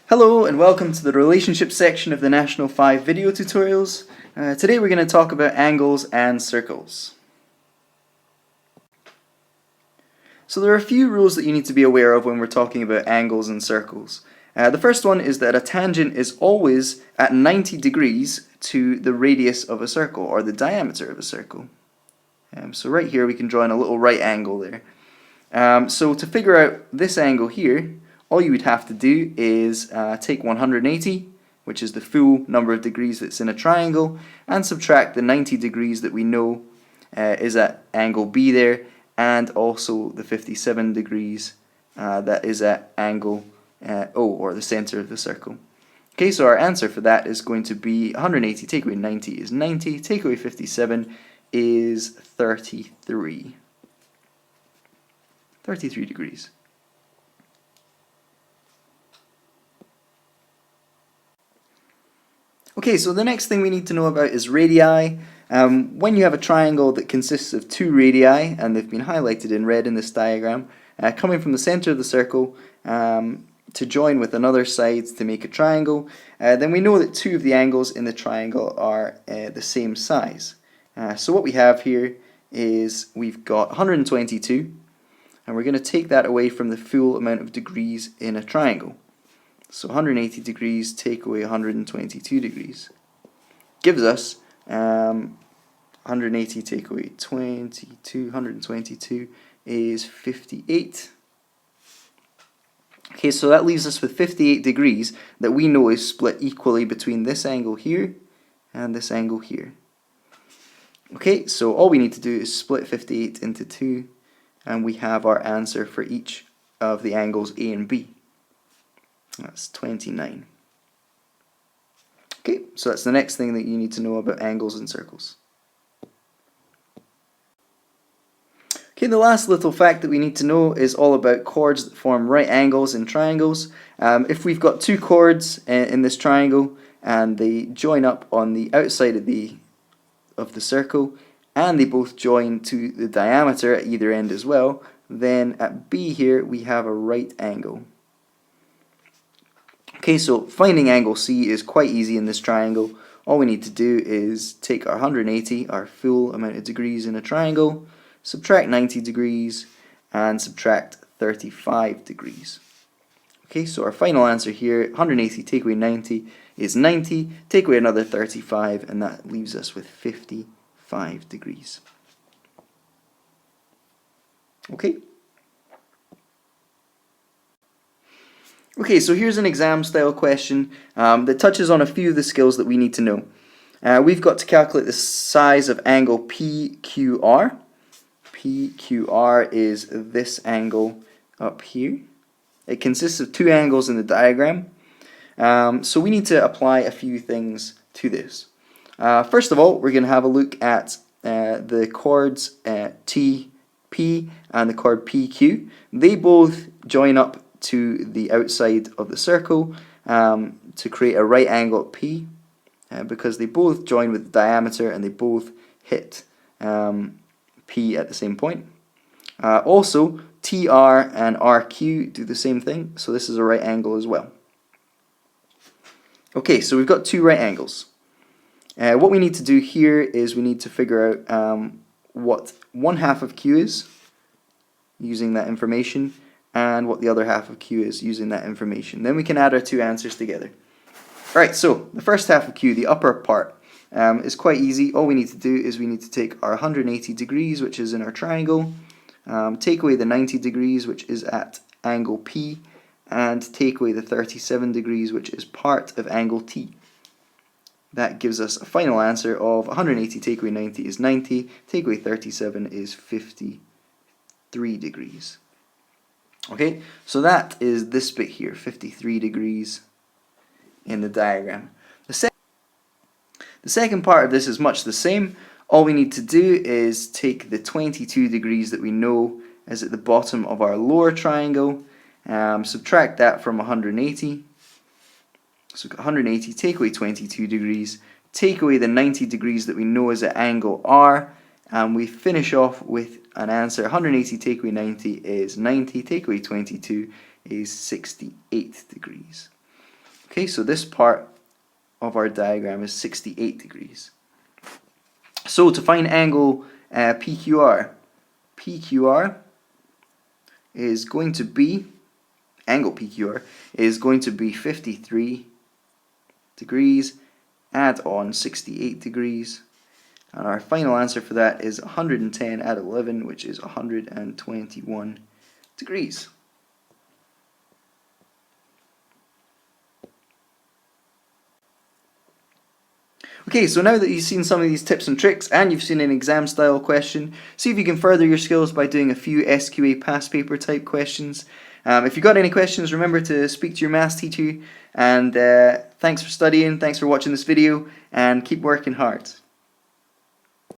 Hello and welcome to the relationship section of the National 5 video tutorials. Today we're going to talk about angles and circles. So there are a few rules that you need to be aware of when we're talking about angles and circles. The first one is that a tangent is always at 90 degrees to the radius of a circle, or the diameter of a circle. So right here we can draw in a little right angle there. So to figure out this angle here, all you would have to do is take 180, which is the full number of degrees that's in a triangle, and subtract the 90 degrees that we know is at angle B there, and also the 57 degrees that is at angle O, or the center of the circle. Okay, so our answer for that is going to be 180 take away 90 is 90, take away 57 is 33. 33 degrees. Okay, so the next thing we need to know about is radii. When you have a triangle that consists of two radii, and they've been highlighted in red in this diagram, coming from the center of the circle to join with another side to make a triangle, then we know that two of the angles in the triangle are the same size. So what we have here is we've got 122, and we're going to take that away from the full amount of degrees in a triangle. So 180 degrees take away 122 degrees gives us 180 take away 22, 122 is 58. Okay, so that leaves us with 58 degrees that we know is split equally between this angle here and this angle here. Okay, so all we need to do is split 58 into 2, and we have our answer for each of the angles A and B. That's 29. Okay, so that's the next thing that you need to know about angles and circles. Okay, the last little fact that we need to know is all about chords that form right angles in triangles. If we've got two chords in this triangle and they join up on the outside of the circle, and they both join to the diameter at either end as well, then at B here we have a right angle. Okay, so finding angle C is quite easy in this triangle. All we need to do is take our 180, our full amount of degrees in a triangle, subtract 90 degrees, and subtract 35 degrees. Okay, so our final answer here, 180 take away 90 is 90, take away another 35, and that leaves us with 55 degrees. Okay? Okay, so here's an exam style question that touches on a few of the skills that we need to know. We've got to calculate the size of angle PQR. PQR is this angle up here. It consists of two angles in the diagram. So we need to apply a few things to this. First of all, we're going to have a look at the chords T, P, and the chord PQ. They both join up to the outside of the circle to create a right angle at P, because they both join with the diameter and they both hit P at the same point. Also, TR and RQ do the same thing, so this is a right angle as well. Okay, so we've got two right angles. What we need to do here is we need to figure out what one half of Q is, using that information, and what the other half of Q is, using that information. Then we can add our two answers together. Alright, so the first half of Q, the upper part, is quite easy. All we need to do is we need to take our 180 degrees, which is in our triangle, take away the 90 degrees, which is at angle P, and take away the 37 degrees, which is part of angle T. That gives us a final answer of 180 take away 90 is 90, take away 37 is 53 degrees. Okay, so that is this bit here, 53 degrees in the diagram. The second part of this is much the same. All we need to do is take the 22 degrees that we know is at the bottom of our lower triangle, subtract that from 180. So 180, take away 22 degrees, take away the 90 degrees that we know is at angle R, and we finish off with an answer. 180 take away 90 is 90, take away 22 is 68 degrees. Okay, so this part of our diagram is 68 degrees. So to find angle PQR, PQR is going to be, angle PQR is going to be 53 degrees, add on 68 degrees, and our final answer for that is 110 add 11, which is 121 degrees. Okay, so now that you've seen some of these tips and tricks and you've seen an exam style question, see if you can further your skills by doing a few SQA past paper type questions. If you've got any questions, remember to speak to your maths teacher, and thanks for studying, thanks for watching this video, and keep working hard.